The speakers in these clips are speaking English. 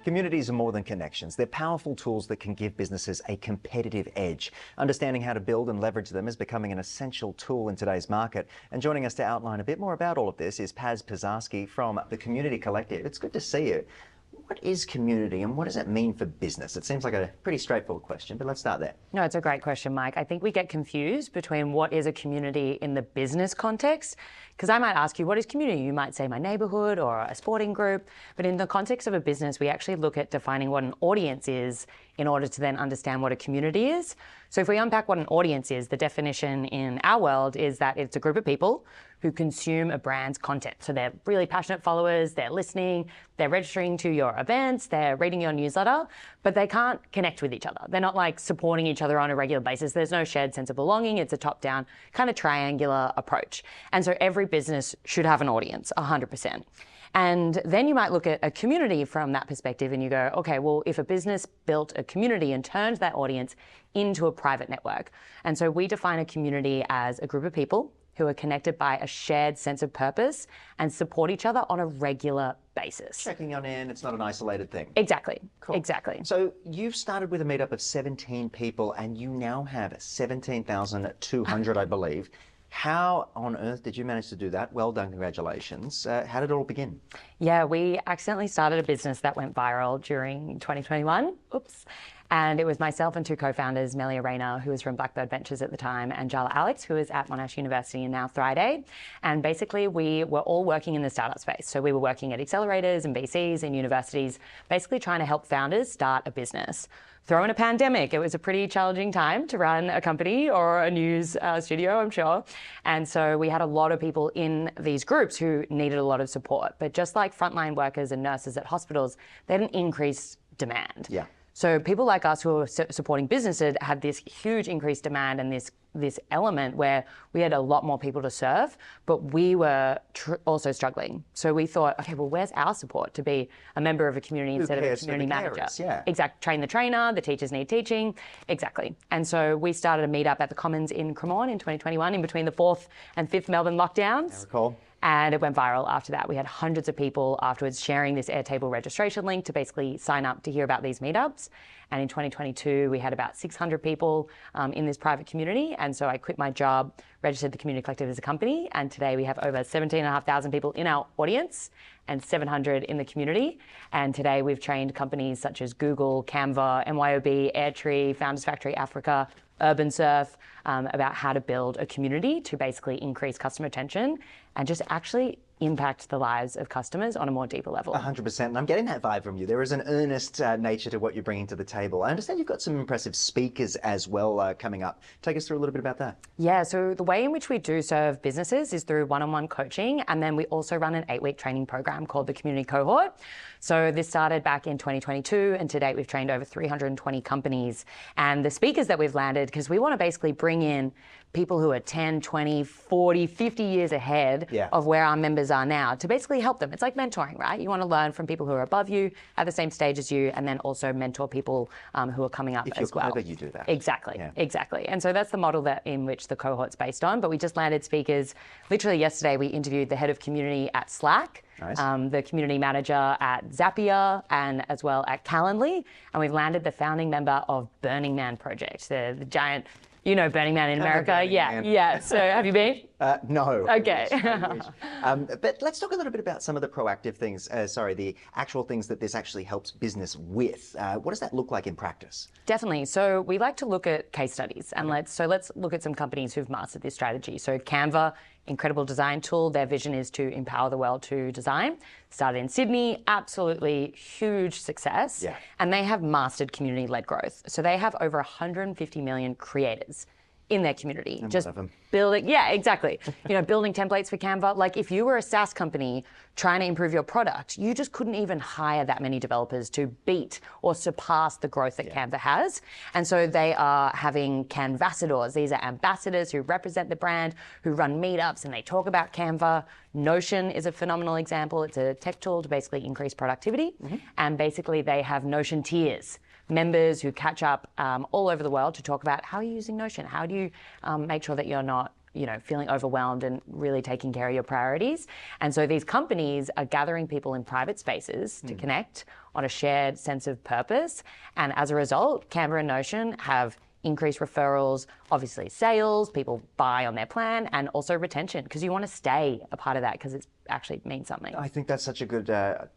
Communities are more than connections. They're powerful tools that can give businesses a competitive edge. Understanding how to build and leverage them is becoming an essential tool in today's market. And joining us to outline a bit more about all of this is Paz Pisarski from the Community Collective. It's good to see you. What is community and what does it mean for business? It seems like a pretty straightforward question, but let's start there. No, it's a great question, Mike. I think we get confused between what is a community in the business context, because I might ask you, what is community? You might say my neighborhood or a sporting group, but in the context of a business, we actually look at defining what an audience is in order to then understand what a community is. So if we unpack what an audience is, the definition in our world is that it's a group of people who consume a brand's content. So they're really passionate followers, they're listening, they're registering to your events, they're reading your newsletter, but they can't connect with each other. They're not like supporting each other on a regular basis. There's no shared sense of belonging. It's a top-down kind of triangular approach. And so every business should have an audience, 100%. And then you might look at a community from that perspective and you go, okay, well, if a business built a community and turned that audience into a private network. And so we define a community as a group of people who are connected by a shared sense of purpose and support each other on a regular basis. Checking on in, it's not an isolated thing. Exactly, cool. Exactly. So you've started with a meetup of 17 people and you now have 17,200, I believe. How on earth did you manage to do that? Well done, congratulations. How did it all begin? Yeah, we accidentally started a business that went viral during 2021. Oops. And it was myself and two co-founders, Melia Rayner, who was from Blackbird Ventures at the time, and Jala Alex, who is at Monash University and now Thriday. And basically, we were all working in the startup space. So we were working at accelerators and VCs and universities, basically trying to help founders start a business. Throw in a pandemic, it was a pretty challenging time to run a company or a news studio, I'm sure. And so we had a lot of people in these groups who needed a lot of support. But just like frontline workers and nurses at hospitals, they had an increased demand. Yeah. So people like us who are supporting businesses had this huge increased demand and this element where we had a lot more people to serve, but we were also struggling. So we thought, okay, well, where's our support to be a member of a community instead of a community manager? Yeah. Exactly. Train the trainer, the teachers need teaching. Exactly. And so we started a meetup at the Commons in Cremorne in 2021 in between the 4th and 5th Melbourne lockdowns. I recall. And it went viral after that. We had hundreds of people afterwards sharing this Airtable registration link to basically sign up to hear about these meetups. And in 2022, we had about 600 people in this private community. And so I quit my job, registered the Community Collective as a company. And today we have over 17,500 people in our audience and 700 in the community. And today we've trained companies such as Google, Canva, MYOB, Airtree, Founders Factory Africa, Urban Surf, about how to build a community to basically increase customer retention and just actually impact the lives of customers on a more deeper level. 100%, and I'm getting that vibe from you. There is an earnest nature to what you're bringing to the table. I understand you've got some impressive speakers as well coming up. Take us through a little bit about that. Yeah, so the way in which we do serve businesses is through one-on-one coaching, and then we also run an 8-week training program called the Community Cohort. So this started back in 2022, and to date we've trained over 320 companies. And the speakers that we've landed, because we want to basically bring in people who are 10, 20, 40, 50 years ahead of where our members are now to basically help them. It's like mentoring, right? You want to learn from people who are above you, at the same stage as you, and then also mentor people who are coming up as well. If you're clever, you do that. Exactly, exactly. And so that's the model that in which the cohort's based on. But we just landed speakers. Literally yesterday, we interviewed the head of community at Slack, nice. The community manager at Zapier, and as well at Calendly. And we've landed the founding member of Burning Man Project, the giant. You know Burning Man in America? Yeah. So have you been? No. Okay. I wish. But let's talk a little bit about some of the proactive things, the actual things that this actually helps business with. What does that look like in practice? Definitely. So we like to look at case studies and let's look at some companies who've mastered this strategy. So Canva, incredible design tool. Their vision is to empower the world to design. Started in Sydney, absolutely huge success. Yeah. And they have mastered community-led growth. So they have over 150 million creators in their community. And just one of them. building, yeah, exactly. Building templates for Canva. Like if you were a SaaS company trying to improve your product, you just couldn't even hire that many developers to beat or surpass the growth that Canva has. And so they are having Canvasadors. These are ambassadors who represent the brand, who run meetups and they talk about Canva. Notion is a phenomenal example. It's a tech tool to basically increase productivity. And basically they have Notion tiers. Members who catch up all over the world to talk about how you're using Notion. How do you make sure that you're not feeling overwhelmed and really taking care of your priorities. And so these companies are gathering people in private spaces to connect on a shared sense of purpose. And as a result, Canva and Notion have increased referrals, obviously sales, people buy on their plan, and also retention, because you want to stay a part of that because it actually means something. I think that's such a good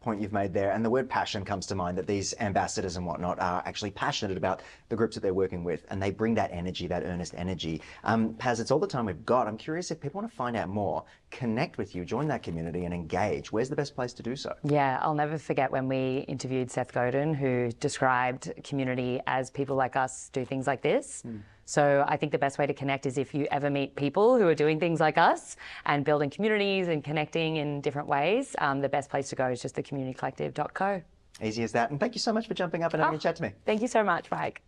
point you've made there. And the word passion comes to mind, that these ambassadors and whatnot are actually passionate about the groups that they're working with, and they bring that energy, that earnest energy. Paz, it's all the time we've got. I'm curious, if people want to find out more, connect with you, join that community and engage, where's the best place to do so? Yeah, I'll never forget when we interviewed Seth Godin, who described community as people like us do things like this. So I think the best way to connect is if you ever meet people who are doing things like us and building communities and connecting in different ways, the best place to go is just thecommunitycollective.co. Easy as that. And thank you so much for jumping up and having a chat to me. Thank you so much, Mike.